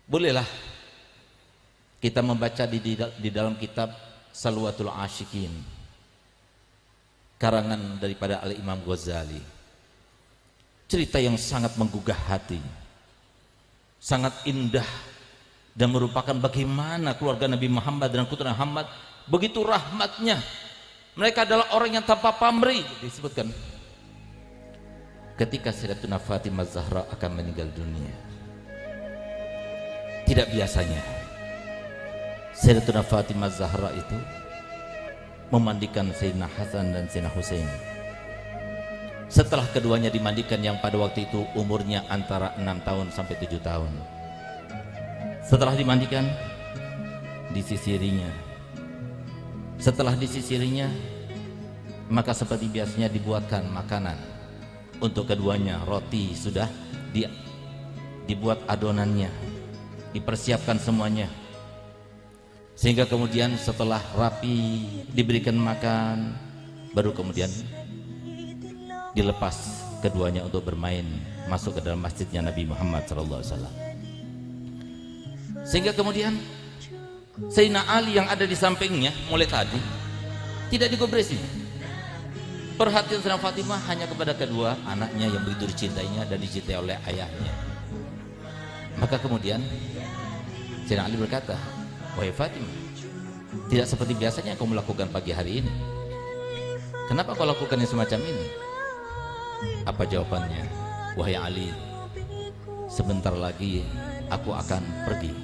Bolehlah kita membaca di dalam kitab Salwatul Ashikin, karangan daripada Al-Imam Ghazali. Cerita yang sangat menggugah hati, sangat indah, dan merupakan bagaimana keluarga Nabi Muhammad dan keturunan Muhammad begitu rahmatnya. Mereka adalah orang yang tanpa pamrih. Disebutkan ketika Sayyidatuna Fatimah Zahra akan meninggal dunia, tidak biasanya Sayyidatuna Fatimah Zahra itu memandikan Sayyidina Hasan dan Sayyidina Husain. Setelah keduanya dimandikan, yang pada waktu itu umurnya antara 6 tahun sampai 7 tahun. Setelah dimandikan, disisirinya. Setelah disisirinya, maka seperti biasanya dibuatkan makanan untuk keduanya. Roti sudah dibuat adonannya, dipersiapkan semuanya, sehingga kemudian setelah rapi diberikan makan, baru kemudian dilepas keduanya untuk bermain masuk ke dalam masjidnya Nabi Muhammad SAW. Sehingga kemudian Sayyidina Ali yang ada di sampingnya mulai tadi tidak dikobresi. Perhatian Sayyidina Fatimah hanya kepada kedua anaknya yang begitu dicintainya dan dicintai oleh ayahnya. Maka kemudian Sayyidina Ali berkata, "Wahai Fatimah, tidak seperti biasanya kau melakukan pagi hari ini. Kenapa kau lakukan yang semacam ini?" Apa jawabannya? "Wahai Ali, sebentar lagi aku akan pergi.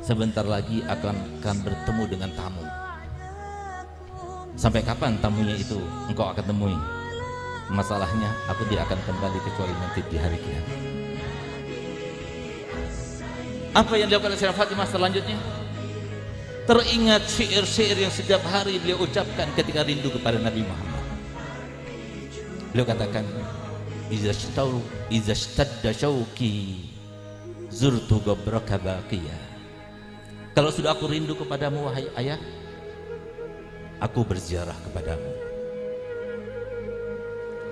Sebentar lagi akan bertemu dengan tamu. Sampai kapan tamunya itu engkau akan temui? Masalahnya aku tidak akan kembali kecuali nanti di hari kiamat." Apa yang dilakukan oleh Sayyidah Fatimah selanjutnya? Teringat syair-syair yang setiap hari beliau ucapkan ketika rindu kepada Nabi Muhammad. Beliau katakan, "Iza shtadda syauqi zurtu gabraka baqiyah." Kalau sudah aku rindu kepadamu wahai ayah, aku berziarah kepadamu.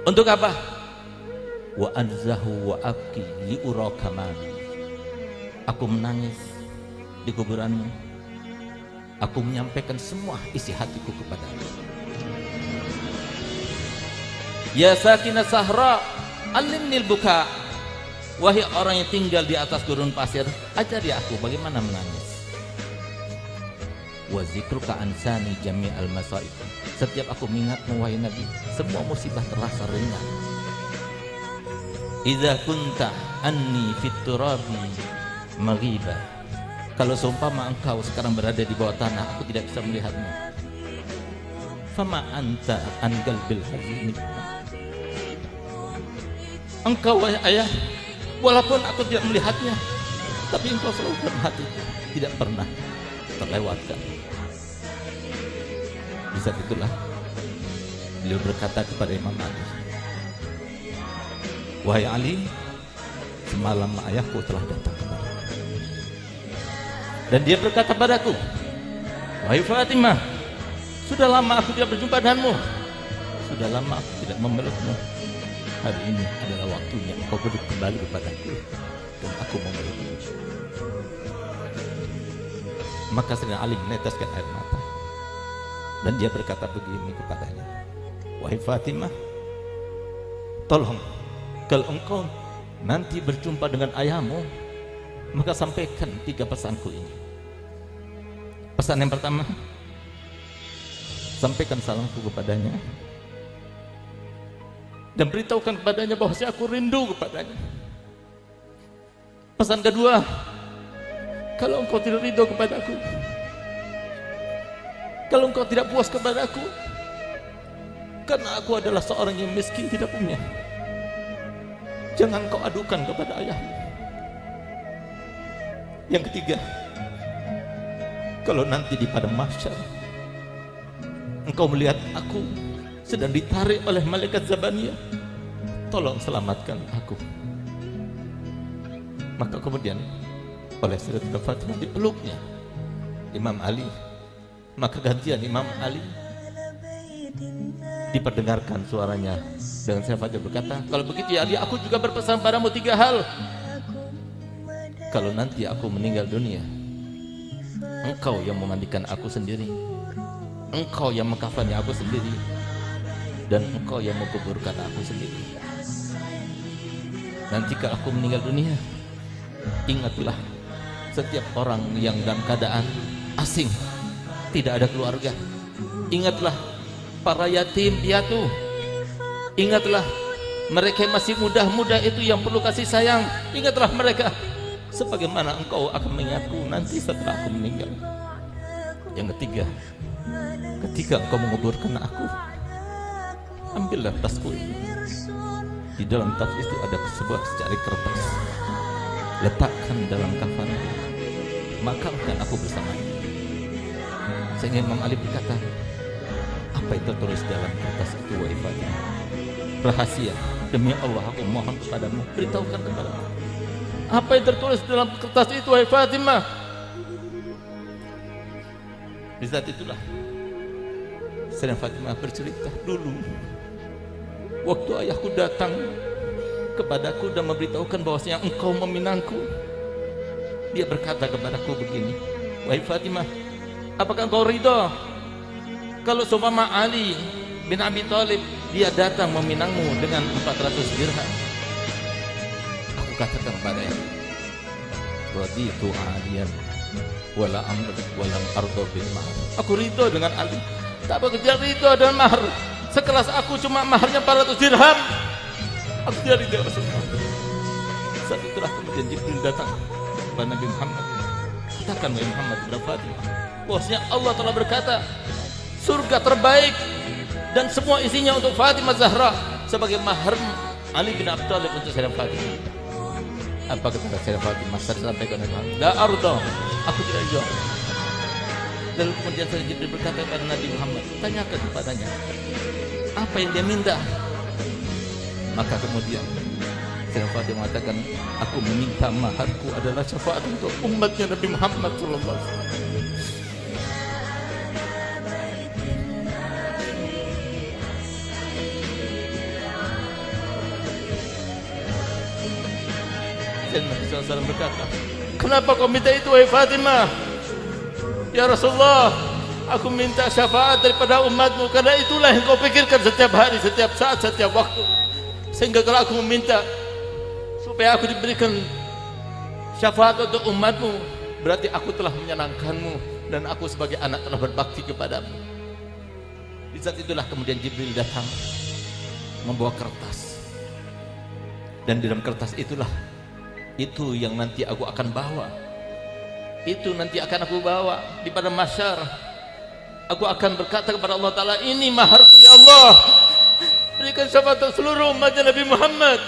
Untuk apa? Wa anzahu wa abki li uraka mali. Aku menangis di kuburanmu. Aku menyampaikan semua isi hatiku kepadamu. Ya sakinah sahra, alimnil buka. Wahai orang yang tinggal di atas gurun pasir, ajari aku bagaimana menangis. Wa zikruka ansani jami'al masaib. Setiap aku mengingatmu wahai Nabi, semua musibah terasa ringan. Idza kunta anni fit turabi maghiba. Kalau seumpama engkau sekarang berada di bawah tanah, aku tidak bisa melihatmu. Fama anta an qalbil hazin. Engkau wahai ayah, walaupun aku tidak melihatnya, tapi engkau selalu dalam hati, tidak pernah terlewatkan. Di saat itulah beliau berkata kepada Imam Ali, "Wahai Ali, semalam ayahku telah datang kepadaku, dan dia berkata padaku, wahai Fatimah, sudah lama aku tidak berjumpa denganmu, sudah lama aku tidak memelukmu. Hari ini adalah waktunya engkau kembali kepadaku dan aku memelukmu." Maka Sayyidina Ali meneteskan air mata dan dia berkata begini kepadanya, "Wahai Fatimah, tolong kalau engkau nanti berjumpa dengan ayahmu, maka sampaikan 3 pesanku ini. Pesan yang pertama, sampaikan salamku kepadanya dan beritahukan kepadanya bahwa aku rindu kepadanya. Pesan kedua, kalau engkau tidak rindu kepadaku, kalau engkau tidak puas kepadaku, karena aku adalah seorang yang miskin tidak punya, jangan kau adukan kepada ayahmu. Yang ketiga, kalau nanti di padang mahsyar engkau melihat aku sedang ditarik oleh malaikat Zabaniyah, tolong selamatkan aku." Maka kemudian oleh Sayyidatuna Fatimah dipeluknya Imam Ali. Maka gantian Imam Ali diperdengarkan suaranya dengan Sayyidatuna Fatimah berkata, "Kalau begitu ya Ali, aku juga berpesan padamu 3 hal. kalau nanti aku meninggal dunia, engkau yang memandikan aku sendiri, engkau yang mengkafani aku sendiri, dan engkau yang menguburkan aku sendiri. Nanti kalau aku meninggal dunia, ingatlah setiap orang yang dalam keadaan asing, tidak ada keluarga. Ingatlah para yatim piatu. Ingatlah mereka masih muda-muda itu yang perlu kasih sayang. Ingatlah mereka sebagaimana engkau akan mengingatku nanti setelah aku meninggal. Yang ketiga, ketika engkau menguburkan aku, ambillah tasku ini. Di dalam tas itu ada sebuah secari kertas, letakkan dalam kafan, makamkan aku bersamanya. Sehingga Imam Ali berkata, apa yang tertulis dalam kertas itu wahai Fatimah? Rahasia, demi Allah aku mohon kepadamu, beritahukan kepadamu apa yang tertulis dalam kertas itu wahai Fatimah. Di saat itulah Sayyidah Fatimah bercerita, dulu waktu ayahku datang kepadaku dan memberitahukan bahwasanya engkau meminangku, dia berkata kepadaku begini, wahai Fatimah, apakah engkau ridha kalau seumpama Ali bin Abi Thalib dia datang meminangmu dengan 400 dirham? Aku katakan padanya, raditu aliyan wala amr walam ardo bil mahr. Aku ridho dengan Ali, tak bekerja ridho dengan mahar. Sekelas aku cuma maharnya 400 dirham, aku tidak ridho Rasulullah. Saat itulah kemudian Jibril datang kepada Nabi Muhammad, katakan wahai Muhammad kepada Fatimah, bahwasanya Allah telah berkata, surga terbaik dan semua isinya untuk Fatimah Zahra sebagai mahar Ali bin Abi Thalib untuk Sayyidah Fatimah. Apa kata Sayyidah Fatimah? Saya sampaikan kepada Muhammad, la arda, aku tidak ridho. Lalu kemudian Sayyidah Jibril berkata kepada Nabi Muhammad, tanyakan kepadanya apa yang dia minta. Maka kemudian Sayyidah Fatimah mengatakan, aku meminta maharku adalah syafaat untuk umatnya Nabi Muhammad sallallahu alaihi wasallam. Dan Nabi SAW berkata, kenapa kau minta itu wahai Fatimah? Ya Rasulullah, aku minta syafaat daripada umatmu, karena itulah yang kau pikirkan setiap hari, setiap saat, setiap waktu. Sehingga kalau aku meminta supaya aku diberikan syafaat untuk umatmu, berarti aku telah menyenangkanmu dan aku sebagai anak telah berbakti kepadamu. Di saat itulah kemudian Jibril datang membawa kertas, dan di dalam kertas itulah itu yang nanti aku akan bawa, itu nanti akan aku bawa di pada mahsyar. Aku akan berkata kepada Allah Ta'ala, ini maharku ya Allah, berikan syafaat untuk seluruh umatnya Nabi Muhammad.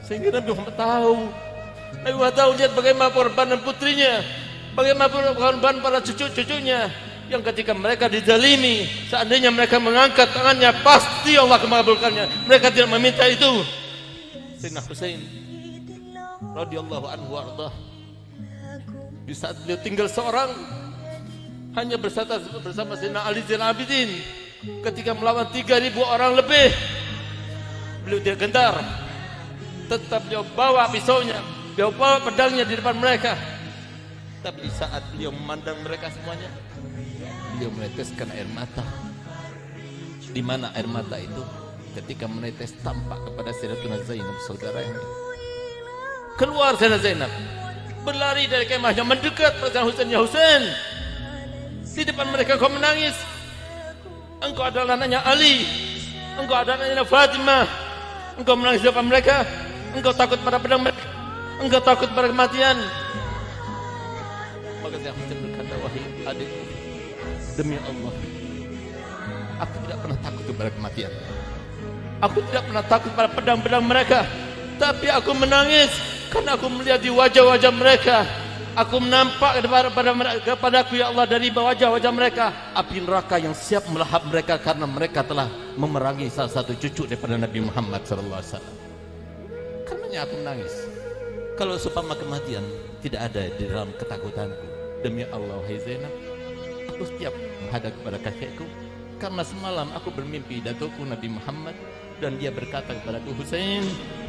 Sehingga Nabi Muhammad tahu, Nabi Muhammad tahu, lihat bagaimana pengorbanan putrinya, bagaimana pengorbanan para cucu-cucunya, yang ketika mereka dizalimi, seandainya mereka mengangkat tangannya, pasti Allah akan mengabulkannya. Mereka tidak meminta itu. Sayyidina Husain radhiyallahu anhu warḍah, di saat beliau tinggal seorang, hanya bersama Sayyidina Ali Zainal Abidin, ketika melawan 3.000 orang lebih, beliau tidak gentar, tetap beliau bawa pisaunya, beliau bawa pedangnya di depan mereka. Tapi saat beliau memandang mereka semuanya, beliau meneteskan air mata. Di mana air mata itu? Ketika menetes tampak kepada Sayyidatuna Zainab, saudaranya. Keluar Sayyidatuna Zainab, berlari dari kemahnya, mendekat pada Husain. Ya Husain, di depan mereka kau menangis. Engkau adalah anaknya Ali, engkau adalah anaknya Fatimah. Engkau menangis di depan mereka. Engkau takut pada pedang mereka, engkau takut pada kematian. Maka saya berkata, wahai adikku, demi Allah, aku tidak pernah takut kepada kematian. Aku tidak pernah takut pada pedang-pedang mereka. Tapi aku menangis karena aku melihat di wajah-wajah mereka. Aku menampak kepadaku ya Allah, dari wajah-wajah mereka api neraka yang siap melahap mereka, karena mereka telah memerangi salah satu cucu daripada Nabi Muhammad SAW. Karenanya aku menangis. Kalau seumpama kematian tidak ada di dalam ketakutanku, demi Allah wahai Zainab, aku setiap menghadap kepada kakekku, karena semalam aku bermimpi datukku Nabi Muhammad Dan dia berkata kepadaku, Husain,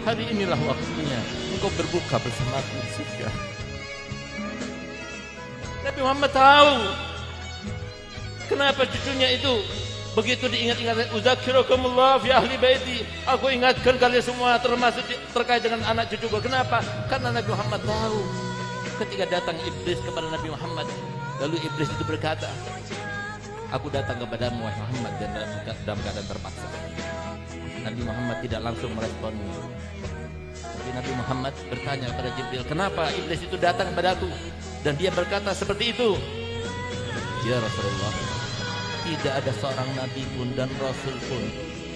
hari inilah waktunya engkau berbuka bersama aku di surga. Nabi Muhammad tahu kenapa cucunya itu begitu diingat-ingat. Uzakirukumullah fi ahli baiti, aku ingatkan kalian semua termasuk terkait dengan anak cucuku. Kenapa? Karena Nabi Muhammad tahu ketika datang iblis kepada Nabi Muhammad, lalu iblis itu berkata, aku datang kepadamu wahai Muhammad dan dalam keadaan terpaksa. Nabi Muhammad tidak langsung meresponnya. Tapi Nabi Muhammad bertanya kepada Jibril, kenapa iblis itu datang kepadaku? Dan dia berkata seperti itu. Ya Rasulullah, tidak ada seorang nabi pun dan rasul pun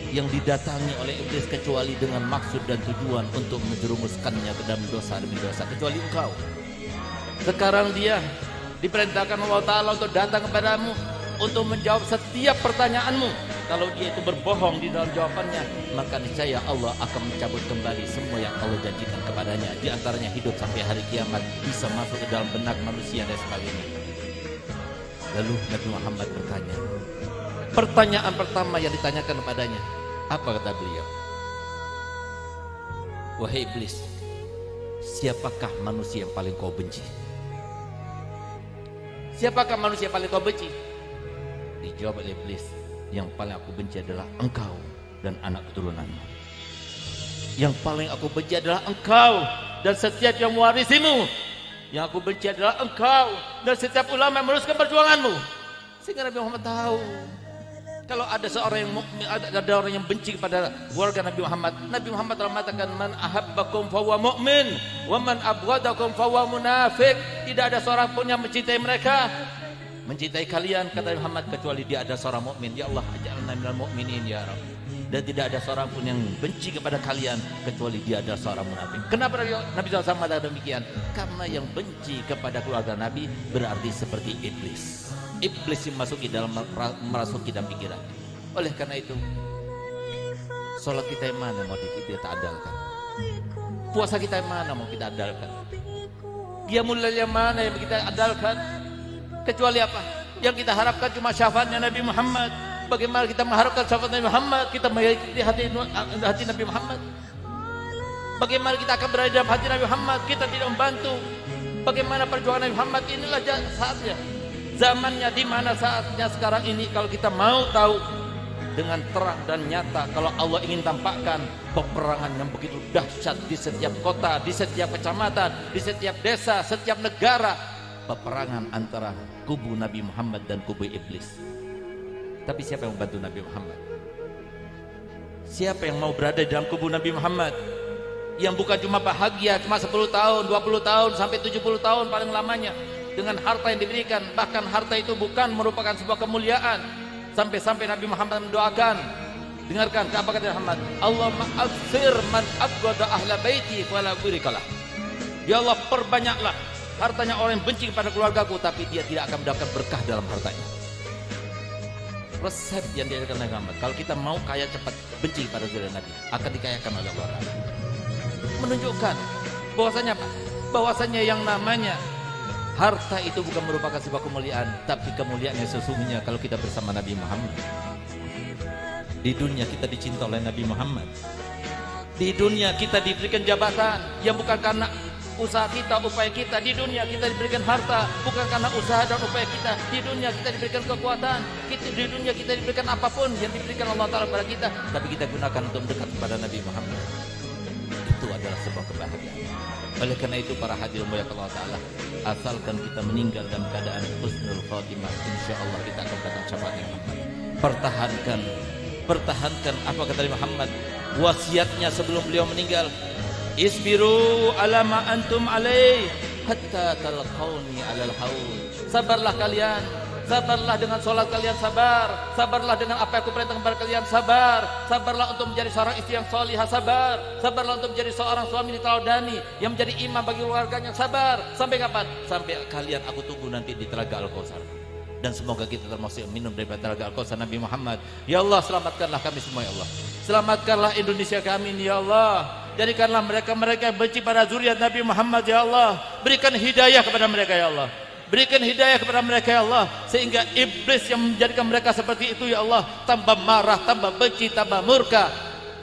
yang didatangi oleh iblis kecuali dengan maksud dan tujuan untuk menjerumuskannya ke dalam dosa demi dosa, kecuali engkau. Sekarang dia diperintahkan Allah Ta'ala untuk datang kepadamu untuk menjawab setiap pertanyaanmu. Kalau dia itu berbohong di dalam jawabannya, maka niscaya Allah akan mencabut kembali semua yang Allah janjikan kepadanya, di antaranya hidup sampai hari kiamat, bisa masuk ke dalam benak manusia dan sebagainya. Lalu Nabi Muhammad bertanya, pertanyaan pertama yang ditanyakan kepadanya, apa kata beliau? Wahai iblis, siapakah manusia yang paling kau benci? Siapakah manusia yang paling kau benci? Dijawab oleh iblis, yang paling aku benci adalah engkau dan anak keturunanmu. Yang paling aku benci adalah engkau dan setiap yang mewarisimu. Yang aku benci adalah engkau dan setiap ulama yang meneruskan perjuanganmu. Sehingga Nabi Muhammad tahu, kalau ada seorang yang ada orang yang benci kepada keluarga Nabi Muhammad, Nabi Muhammad telah mengatakan, man ahabbakum fahuwa mu'min wa man abghadakum fahuwa munafiq. Tidak ada seorang pun yang mencintai mereka, mencintai kalian, kata Muhammad, kecuali dia ada seorang mukmin. Ya Allah, aj'alna minal mu'minin ya Rabb. Dan tidak ada seorang pun yang benci kepada kalian kecuali dia ada seorang munafik. Kenapa Nabi SAW mengatakan demikian? Karena yang benci kepada keluarga Nabi berarti seperti iblis. Iblis yang merasuki dalam pikiran. Oleh karena itu, sholat kita yang mana mau kita andalkan? Puasa kita yang mana mau kita andalkan? Qiyamul lail yang mana yang kita andalkan? Kecuali apa? Yang kita harapkan cuma syafaatnya Nabi Muhammad. Bagaimana kita mengharapkan syafaat Nabi Muhammad? Kita mengikuti hati Nabi Muhammad. Bagaimana kita akan berada dalam hati Nabi Muhammad? Kita tidak membantu. Bagaimana perjuangan Nabi Muhammad? Inilah saatnya, zamannya, di mana saatnya sekarang ini. Kalau kita mau tahu dengan terang dan nyata, kalau Allah ingin tampakkan peperangan yang begitu dahsyat di setiap kota, di setiap kecamatan, di setiap desa, setiap negara, peperangan antara kubu Nabi Muhammad dan kubu iblis. Tapi siapa yang membantu Nabi Muhammad? Siapa yang mau berada di dalam kubu Nabi Muhammad? Yang bukan cuma bahagia cuma 10 tahun, 20 tahun, sampai 70 tahun paling lamanya dengan harta yang diberikan. Bahkan harta itu bukan merupakan sebuah kemuliaan. Sampai-sampai Nabi Muhammad mendoakan, dengarkan apa kata Muhammad, Allahumma aghfir man abghada ahla baiti wala burikalah. Ya Allah, perbanyaklah hartanya orang yang benci kepada keluargaku, tapi dia tidak akan mendapatkan berkah dalam hartanya. Resep yang diajarkan Nabi Muhammad, kalau kita mau kaya cepat, benci kepada saudara Nabi, akan dikayakan oleh Allah. Menunjukkan bahwasanya apa? Bahwasanya yang namanya harta itu bukan merupakan sebuah kemuliaan, tapi kemuliaan yang sesungguhnya kalau kita bersama Nabi Muhammad. Di dunia kita dicinta oleh Nabi Muhammad. Di dunia kita diberikan jabatan yang bukan karena usaha kita, upaya kita. Di dunia kita diberikan harta bukan karena usaha dan upaya kita. Di dunia kita diberikan kekuatan, di dunia kita diberikan apapun yang diberikan Allah Ta'ala kepada kita, tapi kita gunakan untuk mendekat kepada Nabi Muhammad. Itu adalah sebuah kebahagiaan. Oleh karena itu para hadirin mulia Allah Ta'ala, asalkan kita meninggal dalam keadaan husnul khatimah, insya Allah kita akan dapat syafaat yang Muhammad. Pertahankan apa kata Nabi Muhammad, wasiatnya sebelum beliau meninggal, isbiru ala ma antum alaih hatta talqauni alal haud. Sabarlah kalian, sabarlah dengan sholat kalian, sabarlah dengan apa yang aku perintahkan kepada kalian, sabarlah untuk menjadi seorang istri yang salihah, sabarlah untuk menjadi seorang suami diteladani yang menjadi imam bagi keluarganya, sabar. Sampai kapan? Sampai kalian aku tunggu nanti di Telaga Al-Kautsar. Dan semoga kita termasuk minum dari Telaga Al-Kautsar Nabi Muhammad. Ya Allah, selamatkanlah kami semua ya Allah. Selamatkanlah Indonesia kami ini ya Allah. Jadikanlah mereka-mereka yang benci pada zuriat Nabi Muhammad ya Allah. Berikan hidayah kepada mereka ya Allah. Berikan hidayah kepada mereka ya Allah, sehingga iblis yang menjadikan mereka seperti itu ya Allah tambah marah, tambah benci, tambah murka,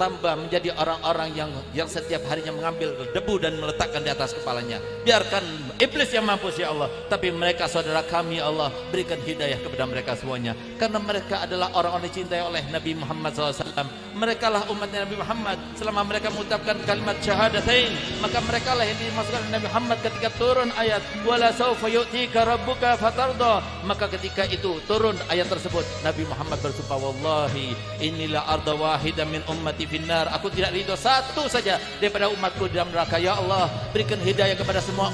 tambah menjadi orang-orang yang setiap harinya mengambil debu dan meletakkan di atas kepalanya. Biarkan iblis yang mampus ya Allah, tapi mereka saudara kami ya Allah, berikan hidayah kepada mereka semuanya, karena mereka adalah orang-orang dicintai oleh Nabi Muhammad SAW. Mereka lah umatnya Nabi Muhammad. Selama mereka mengucapkan kalimat syahadatain, maka mereka lah yang dimasukkan oleh Nabi Muhammad ketika turun ayat wala saufa yu'tika rabbuka fatarda. Maka ketika itu turun ayat tersebut, Nabi Muhammad bersumpah, wallahi inilah arda wahidah min ummati finnar, aku tidak ridho satu saja daripada umatku di dalam neraka. Ya Allah, berikan hidayah kepada semua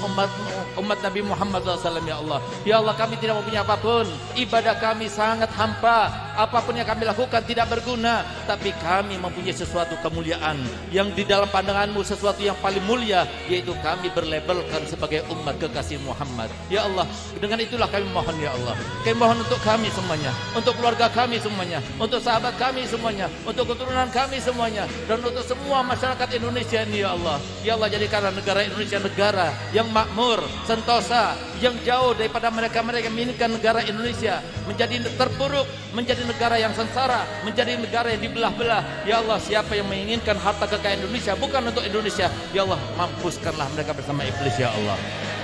umat Nabi Muhammad SAW ya Allah. Ya Allah, kami tidak mempunyai apapun, ibadah kami sangat hampa, apapun yang kami lakukan tidak berguna, tapi kami mempunyai sesuatu kemuliaan yang di dalam pandanganmu, sesuatu yang paling mulia, yaitu kami berlabelkan sebagai umat kekasih Muhammad. Ya Allah, dengan itulah kami mohon ya Allah, kami mohon untuk kami semuanya, untuk keluarga kami semuanya, untuk sahabat kami semuanya, untuk keturunan kami semuanya, dan untuk semua masyarakat Indonesia ini ya Allah. Ya Allah, jadikanlah negara Indonesia negara yang makmur, sentosa, yang jauh daripada mereka-mereka yang menginginkan negara Indonesia menjadi terpuruk, menjadi negara yang sengsara, menjadi negara yang dibelah-belah. Ya Allah, siapa yang menginginkan harta kekayaan Indonesia bukan untuk Indonesia, ya Allah, mampuskanlah mereka bersama iblis ya Allah.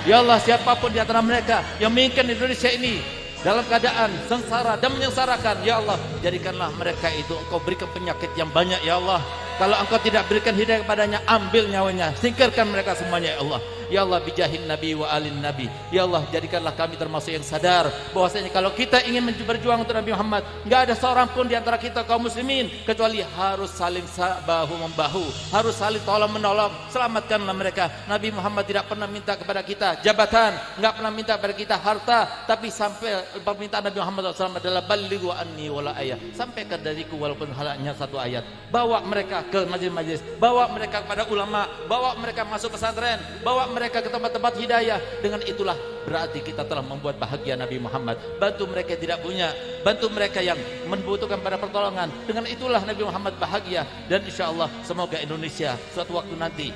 Ya Allah, siapapun di antara mereka yang menginginkan Indonesia ini dalam keadaan sengsara dan menyengsarakan, ya Allah, jadikanlah mereka itu Engkau berikan penyakit yang banyak ya Allah. Kalau Engkau tidak berikan hidayah kepadanya, ambil nyawanya, singkirkan mereka semuanya ya Allah. Ya Allah, bijahin Nabi wa alin Nabi. Ya Allah, jadikanlah kami termasuk yang sadar bahwasanya kalau kita ingin berjuang untuk Nabi Muhammad, enggak ada seorang pun di antara kita kaum muslimin kecuali harus saling bahu membahu, harus saling tolong menolong. Selamatkanlah mereka. Nabi Muhammad tidak pernah minta kepada kita jabatan, enggak pernah minta kepada kita harta, tapi sampai permintaan Nabi Muhammad SAW adalah balighu anni wala ayah, sampaikan dariku walaupun hanya satu ayat. Bawa mereka ke majelis-majelis, bawa mereka kepada ulama, bawa mereka masuk pesantren, bawa mereka ke tempat-tempat hidayah. Dengan itulah berarti kita telah membuat bahagia Nabi Muhammad. Bantu mereka yang tidak punya, bantu mereka yang membutuhkan pada pertolongan. Dengan itulah Nabi Muhammad bahagia. Dan insya Allah semoga Indonesia suatu waktu nanti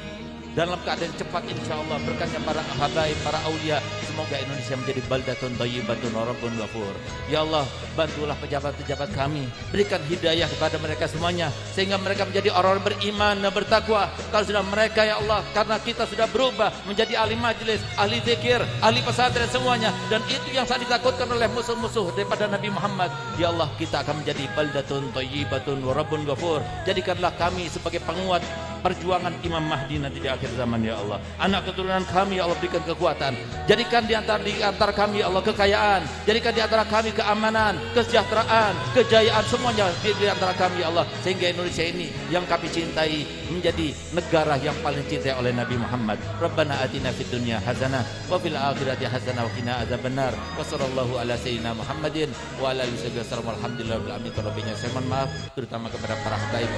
dalam keadaan cepat insya Allah berkatnya para habaib, para aulia, semoga Indonesia menjadi baldatun thayyibatun wa rabbun ghafur. Ya Allah, bantulah pejabat-pejabat kami, berikan hidayah kepada mereka semuanya sehingga mereka menjadi orang beriman dan bertakwa. Kalau sudah mereka ya Allah, karena kita sudah berubah menjadi ahli majlis, ahli zikir, ahli pesantren semuanya, dan itu yang sangat ditakutkan oleh musuh-musuh daripada Nabi Muhammad. Ya Allah, kita akan menjadi baldatun thayyibatun wa rabbun ghafur. Jadikanlah kami sebagai penguat perjuangan Imam Mahdi nanti di akhir zaman ya Allah. Anak keturunan kami ya Allah, berikan kekuatan. Jadikan di antara kami ya Allah kekayaan. Jadikan di antara kami keamanan, kesejahteraan, kejayaan, semuanya di antara kami ya Allah, sehingga Indonesia ini yang kami cintai menjadi negara yang paling cintai oleh Nabi Muhammad. Rabbana atina fid dunya hasanah wa fil akhirati hasanah wa qina adzabannar. Wa sallallahu ala sayyidina Muhammadin wa ala alihi wasallam. Alhamdulillah rabbil alamin. Saya mohon maaf terutama kepada para habaib.